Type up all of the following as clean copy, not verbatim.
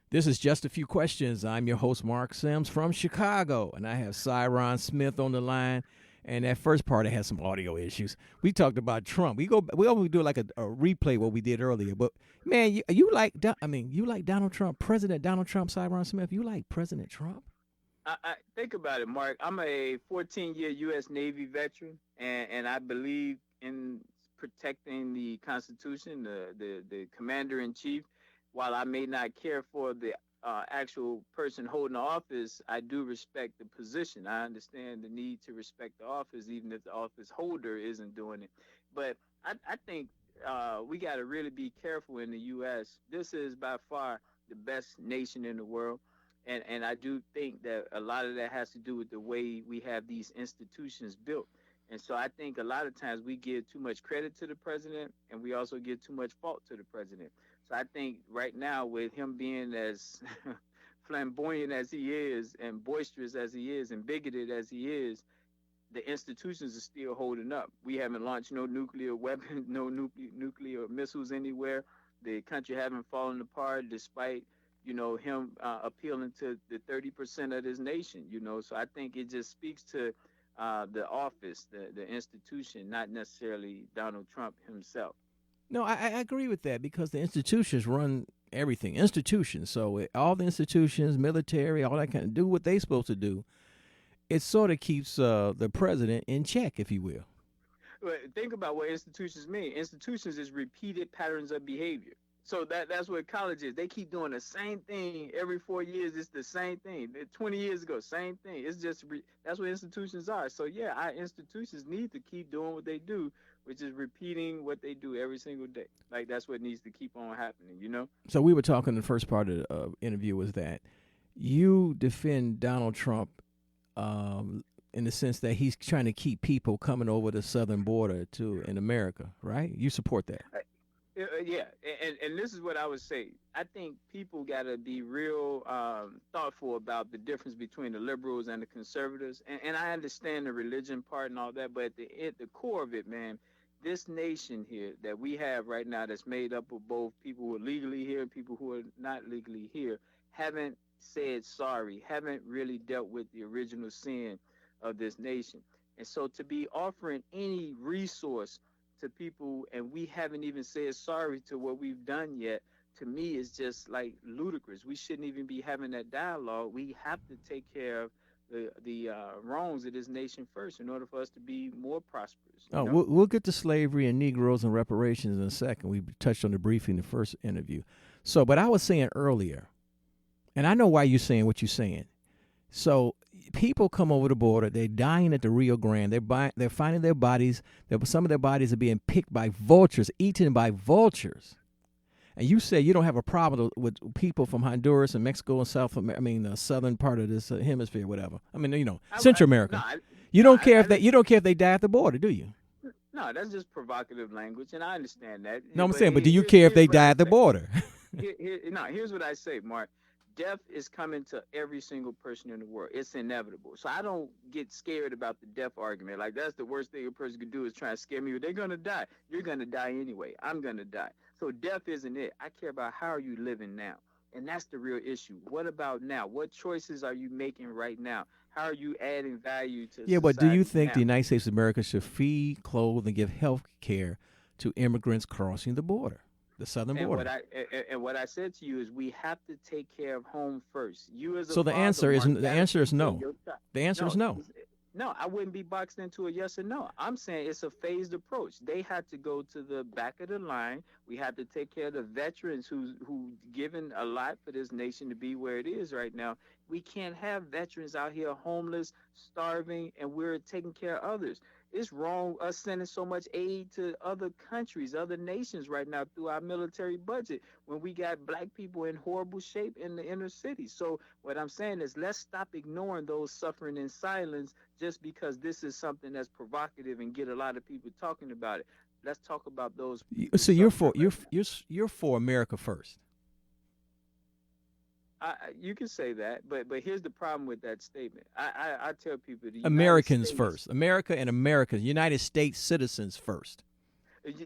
This is Just a Few Questions. I'm your host, Marc Sims from Chicago, and I have Syron Smith on the line. And that first part, it has some audio issues. We talked about Trump. We always do like a replay what we did earlier. But man, you like you like Donald Trump, President Donald Trump, Syron Smith. You like President Trump? I think about it, Mark. I'm a 14-year U.S. Navy veteran, and I believe in protecting the Constitution, the commander in chief. While I may not care for the actual person holding the office, I do respect the position. I understand the need to respect the office, even if the office holder isn't doing it. But I think we got to really be careful in the U.S. This is by far the best nation in the world. And I do think that a lot of that has to do with the way we have these institutions built. And so I think a lot of times we give too much credit to the president, and we also give too much fault to the president. So I think right now, with him being as flamboyant as he is, and boisterous as he is, and bigoted as he is, the institutions are still holding up. We haven't launched no nuclear weapons, no nuclear missiles anywhere. The country haven't fallen apart despite him appealing to the 30% of this nation. So I think it just speaks to the office, the institution, not necessarily Donald Trump himself. No, I agree with that because the institutions run everything. Institutions, so all the institutions, military, all that kind of do what they supposed to do. It sort of keeps the president in check, if you will. But think about what institutions mean. Institutions is repeated patterns of behavior. So that's what college is. They keep doing the same thing every 4 years. It's the same thing. 20 years ago, same thing. It's just that's what institutions are. So yeah, our institutions need to keep doing what they do, which is repeating what they do every single day. Like that's what needs to keep on happening. So we were talking. The first part of the interview was that you defend Donald Trump in the sense that he's trying to keep people coming over the southern border in America, right? You support that. Yeah, and this is what I would say. I think people got to be real thoughtful about the difference between the liberals and the conservatives. And I understand the religion part and all that, but at the core of it, man, this nation here that we have right now that's made up of both people who are legally here and people who are not legally here haven't said sorry, haven't really dealt with the original sin of this nation. And so to be offering any resource to people and we haven't even said sorry to what we've done yet, to me is just like ludicrous. We shouldn't even be having that dialogue. We have to take care of the wrongs of this nation first in order for us to be more prosperous. Oh, we'll get to slavery and Negroes and reparations in a second. We touched on it briefly in the first interview. So, but I was saying earlier, and I know why you're saying what you're saying. So people come over the border. They're dying at the Rio Grande. They're finding their bodies. Some of their bodies are being picked by vultures, eaten by vultures. And you say you don't have a problem with people from Honduras and Mexico and southern part of this hemisphere, whatever. Central America. You don't care if they die at the border, do you? No, that's just provocative language, and I understand that. No, I'm saying, but do you care if they die at the border? Here's what I say, Mark. Death is coming to every single person in the world. It's inevitable. So I don't get scared about the death argument. Like, that's the worst thing a person could do is try and scare me. They're going to die. You're going to die anyway. I'm going to die. So death isn't it. I care about how are you living now. And that's the real issue. What about now? What choices are you making right now? How are you adding value to society? Yeah, but do you think now? the United States of America should feed, clothe, and give health care to immigrants crossing the border? The southern border. What I said to you is we have to take care of home first. You as a so the father, answer is Mark, the answer is no. The answer no, is no. No, I wouldn't be boxed into a yes or no. I'm saying it's a phased approach. They had to go to the back of the line. We have to take care of the veterans who given a lot for this nation to be where it is right now. We can't have veterans out here homeless, starving, and we're taking care of others. It's wrong us sending so much aid to other countries, other nations right now through our military budget when we got black people in horrible shape in the inner cities. So what I'm saying is let's stop ignoring those suffering in silence just because this is something that's provocative and get a lot of people talking about it. Let's talk about those. So you're for America first. You can say that, but here's the problem with that statement. I tell people Americans first. America and Americans, United States citizens first.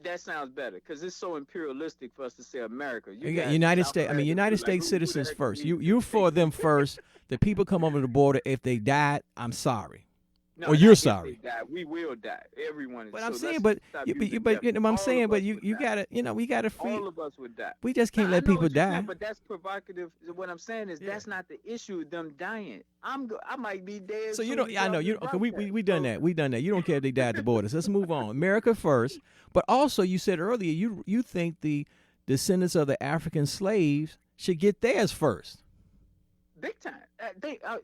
That sounds better because it's so imperialistic for us to say America. You You got got United South States. I mean, America United too. Like States who the citizens heck are first. these You're for states? them first. The people come over the border. If they died, I'm sorry, No, or you're not if they sorry. die. We will die. Everyone is. But I'm So saying, let's but stop you, but you, using but death. you know what I'm All saying. of But us you, would you die. gotta, we gotta free. All of us would die. We just Now can't I let know people what you're die. saying, but that's provocative. What I'm saying is Yeah. that's not the issue. Them dying. I might be dead So you soon don't. as Yeah, I y'all know get you. this Okay, we broadcast. we done So that. We done that. You don't care if they died at the borders. Let's move on. America first. But also, you said earlier, you think the descendants of the African slaves should get theirs first. big time.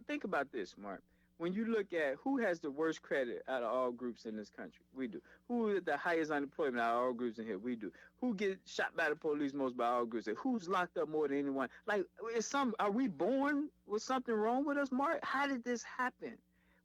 Think about this, Mark. When you look at who has the worst credit out of all groups in this country, we do. Who is the highest unemployment out of all groups in here, we do. Who gets shot by the police most by all groups? Who's locked up more than anyone? Like, are we born with something wrong with us, Mark? How did this happen?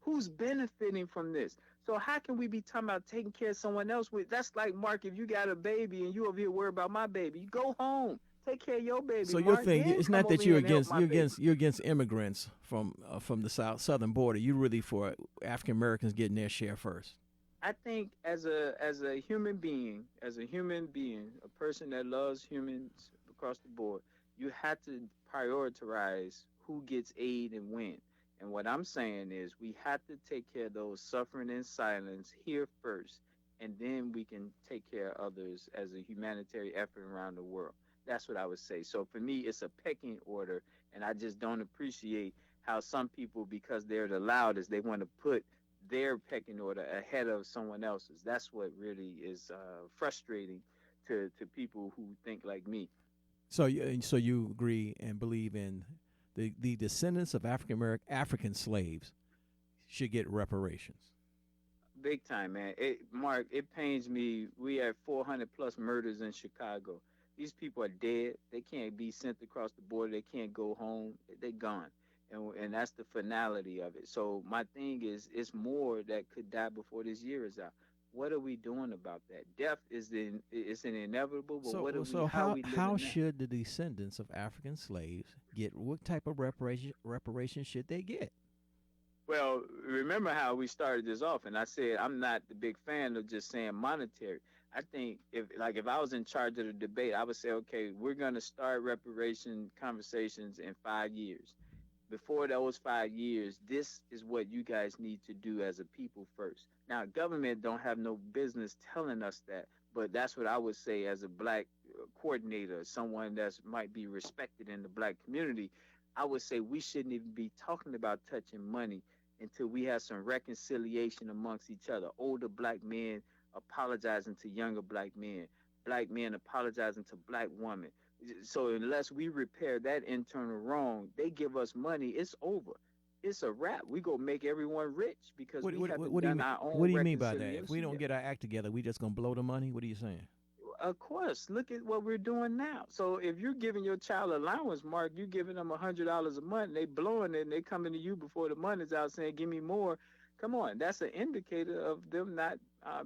Who's benefiting from this? So how can we be talking about taking care of someone else? That's like, Mark, if you got a baby and you over here worried about my baby, you go home. Take care of your baby, So your Mark. thing, Then it's come not over that here and help my baby. you're against immigrants from the southern border. You really for African Americans getting their share first. I think as a human being, a person that loves humans across the board, you have to prioritize who gets aid and when. And what I'm saying is we have to take care of those suffering in silence here first, and then we can take care of others as a humanitarian effort around the world. That's what I would say. So for me, it's a pecking order, and I just don't appreciate how some people, because they're the loudest, they want to put their pecking order ahead of someone else's. That's what really is frustrating to people who think like me. So you agree and believe in the descendants of African slaves should get reparations. Big time, man. Mark, it pains me. We have 400 plus murders in Chicago. These people are dead. They can't be sent across the border. They can't go home. They're gone. And that's the finality of it. So my thing is, it's more that could die before this year is out. What are we doing about that? Death it's an inevitable, but So how are how we how living now? should the descendants of African slaves get what type of reparation should they get? Well, remember how we started this off, and I said I'm not the big fan of just saying monetary. I think if I was in charge of the debate, I would say, okay, we're gonna start reparation conversations in 5 years. Before those 5 years, this is what you guys need to do as a people first. Now, government don't have no business telling us that, but that's what I would say as a black coordinator, someone that might be respected in the black community. I would say we shouldn't even be talking about touching money until we have some reconciliation amongst each other. Older black men apologizing to younger black men apologizing to black women. So unless we repair that internal wrong, they give us money, it's over. It's a wrap. We go make everyone rich because we haven't What do you done mean? our What own do you mean by that? If we reconciliation don't yet. get our act together, we just gonna blow the money. What are you saying? Of course, look at what we're doing now. So if you're giving your child allowance, Mark, you're giving them $100 a month, they blowing it, and they coming to you before the money's out saying, "Give me more." Come on, that's an indicator of them not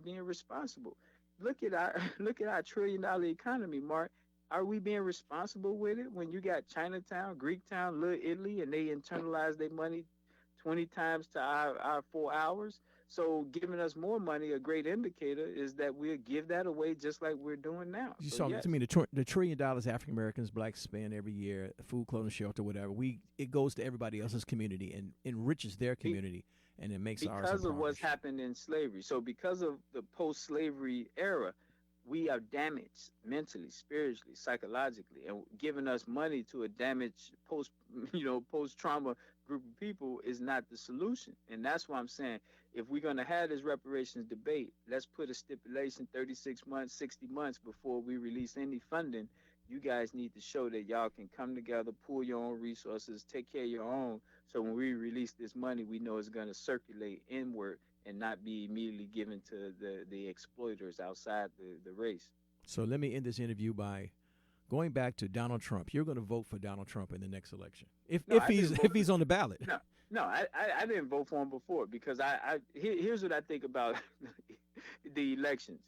being responsible. Look at our look at our $1 trillion economy, Mark. Are we being responsible with it when you got Chinatown, Greektown, Little Italy, and they internalize their money 20 times to our 4 hours? So giving us more money, a great indicator is that we'll give that away just like we're doing now. You So saw yes, to me the $1 trillion African Americans blacks spend every year, food, clothing, shelter, whatever. It goes to everybody else's community and enriches their be, community, and it makes ours because of what's impoverished. happened in slavery. So because of the post-slavery era, we are damaged mentally, spiritually, psychologically, and giving us money to a damaged post-trauma group of people is not the solution. And that's why I'm saying if we're going to have this reparations debate, let's put a stipulation 36 months, 60 months before we release any funding. You guys need to show that y'all can come together, pool your own resources, take care of your own. So when we release this money, we know it's going to circulate inward and not be immediately given to the exploiters outside the race. So let me end this interview by going back to Donald Trump. You're going to vote for Donald Trump in the next election if No, I didn't if vote. he's on the ballot. No, no, I didn't vote for him before because here's what I think about the elections.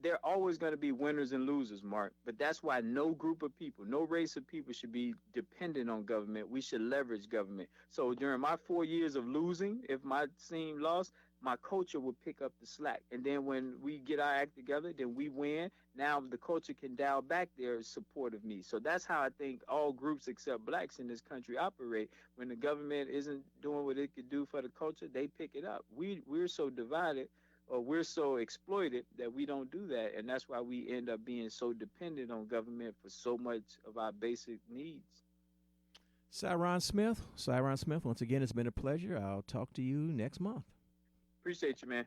There are always going to be winners and losers, Mark. But that's why no group of people, no race of people should be dependent on government. We should leverage government. So during my 4 years of losing, if my team lost, my culture will pick up the slack. And then when we get our act together, then we win. Now the culture can dial back their support of me. So that's how I think all groups except blacks in this country operate. When the government isn't doing what it could do for the culture, they pick it up. We're so divided, or we're so exploited, that we don't do that. And that's why we end up being so dependent on government for so much of our basic needs. Syron Smith, once again, it's been a pleasure. I'll talk to you next month. Appreciate you, man.